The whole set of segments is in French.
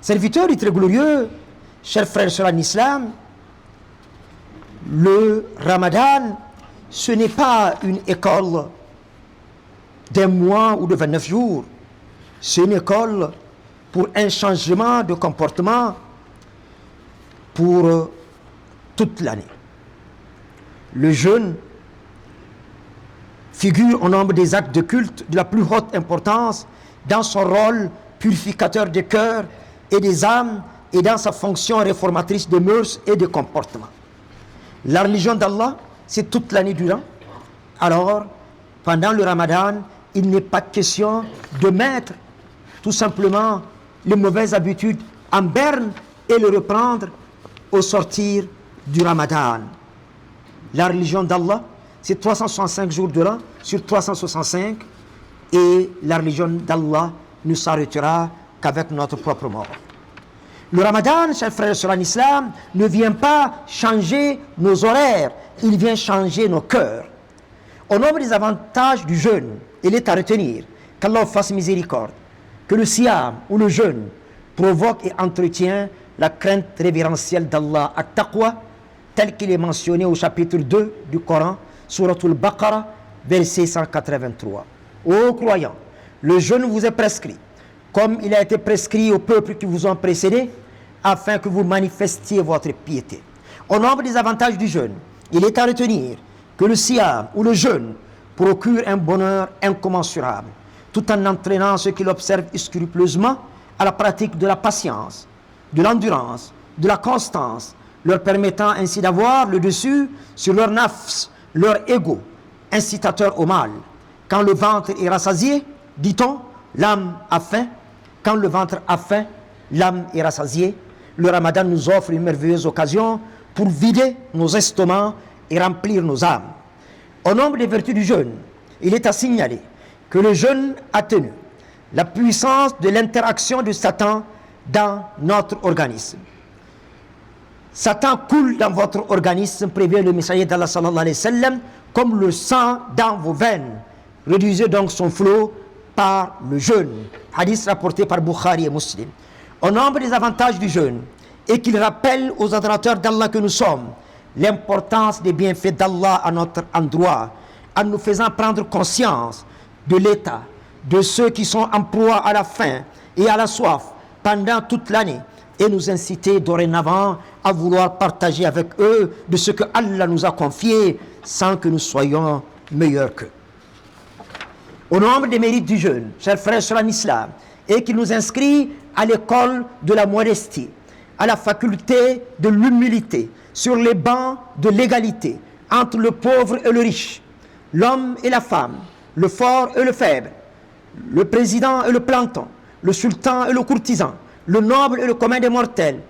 Serviteurs du très glorieux, chers frères et sœurs en islam, le Ramadan, ce n'est pas une école d'un mois ou de 29 jours. C'est une école pour un changement de comportement pour toute l'année. Le jeûne figure au nombre des actes de culte de la plus haute importance dans son rôle purificateur des cœurs et des âmes et dans sa fonction réformatrice des mœurs et des comportements. La religion d'Allah, c'est toute l'année durant. Alors, pendant le Ramadan, il n'est pas question de mettre tout simplement les mauvaises habitudes en berne et le reprendre au sortir du Ramadan. La religion d'Allah, c'est 365 jours de l'an sur 365 et la religion d'Allah ne s'arrêtera qu'avec notre propre mort. Le Ramadan, chers frères et sœurs en islam, ne vient pas changer nos horaires, il vient changer nos cœurs. Au nombre des avantages du jeûne, il est à retenir qu'Allah fasse miséricorde, que le siyam ou le jeûne provoque et entretient la crainte révérentielle d'Allah, at-taqwa, tel qu'il est mentionné au chapitre 2 du Coran, Suratul Baqarah, verset 183. Ô croyants, le jeûne vous est prescrit, comme il a été prescrit aux peuples qui vous ont précédés, afin que vous manifestiez votre piété. Au nombre des avantages du jeûne, il est à retenir que le siyam ou le jeûne procure un bonheur incommensurable, tout en entraînant ceux qui l'observent scrupuleusement à la pratique de la patience, de l'endurance, de la constance, leur permettant ainsi d'avoir le dessus sur leur nafs, leur ego, incitateur au mal. Quand le ventre est rassasié, dit-on, l'âme a faim. Quand le ventre a faim, l'âme est rassasiée. Le Ramadan nous offre une merveilleuse occasion pour vider nos estomacs et remplir nos âmes. Au nombre des vertus du jeûne, il est à signaler que le jeûne atténue la puissance de l'interaction de Satan dans notre organisme. Satan coule dans votre organisme, prévient le messager d'Allah sallallahu alayhi wa sallam, comme le sang dans vos veines. Réduisez donc son flot par le jeûne. Hadith rapporté par Bukhari et Muslim. Au nombre des avantages du jeûne, et qu'il rappelle aux adorateurs d'Allah que nous sommes l'importance des bienfaits d'Allah à notre endroit, en nous faisant prendre conscience de l'état de ceux qui sont en proie à la faim et à la soif pendant toute l'année, et nous inciter dorénavant à vouloir partager avec eux de ce que Allah nous a confié sans que nous soyons meilleurs qu'eux. Au nombre des mérites du jeûne, chers frères sur l'islam, et qui nous inscrit à l'école de la modestie, à la faculté de l'humilité, sur les bancs de l'égalité, entre le pauvre et le riche, l'homme et la femme, le fort et le faible, le président et le planton, le sultan et le courtisan, le noble et le commun des mortels,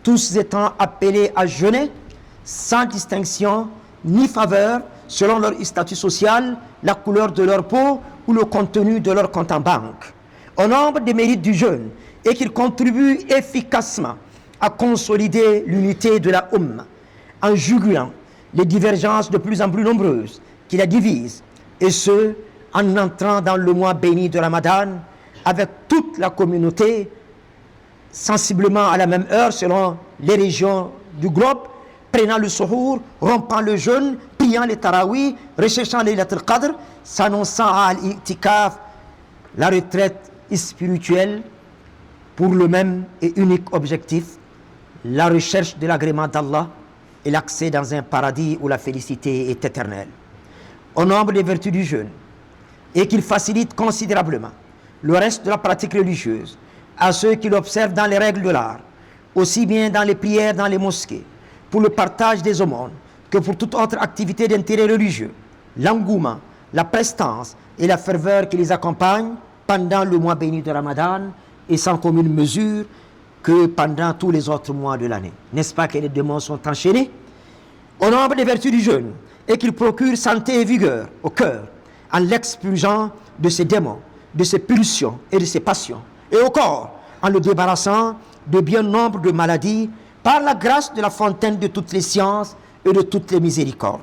tous étant appelés à jeûner sans distinction ni faveur selon leur statut social, la couleur de leur peau ou le contenu de leur compte en banque. Au nombre des mérites du jeûne, et qu'il contribue efficacement à consolider l'unité de la Ummah, en jugulant les divergences de plus en plus nombreuses qui la divisent, et ce, en entrant dans le mois béni de Ramadan avec toute la communauté, sensiblement à la même heure selon les régions du globe, prenant le suhour, rompant le jeûne, priant les tarawih, recherchant les Laylatul Qadr, s'annonçant à l'itikaf, la retraite spirituelle, pour le même et unique objectif, la recherche de l'agrément d'Allah et l'accès dans un paradis où la félicité est éternelle. Au nombre des vertus du jeûne, et qu'il facilite considérablement le reste de la pratique religieuse à ceux qui l'observent dans les règles de l'art, aussi bien dans les prières dans les mosquées, pour le partage des aumônes, que pour toute autre activité d'intérêt religieux, l'engouement, la prestance et la ferveur qui les accompagnent pendant le mois béni de Ramadan et sans commune mesure que pendant tous les autres mois de l'année. N'est-ce pas que les démons sont enchaînés? Au nombre des vertus du jeûne, et qu'il procure santé et vigueur au cœur, en l'expulsant de ses démons, de ses pulsions et de ses passions, et au corps, en le débarrassant de bien nombre de maladies, par la grâce de la fontaine de toutes les sciences et de toutes les miséricordes.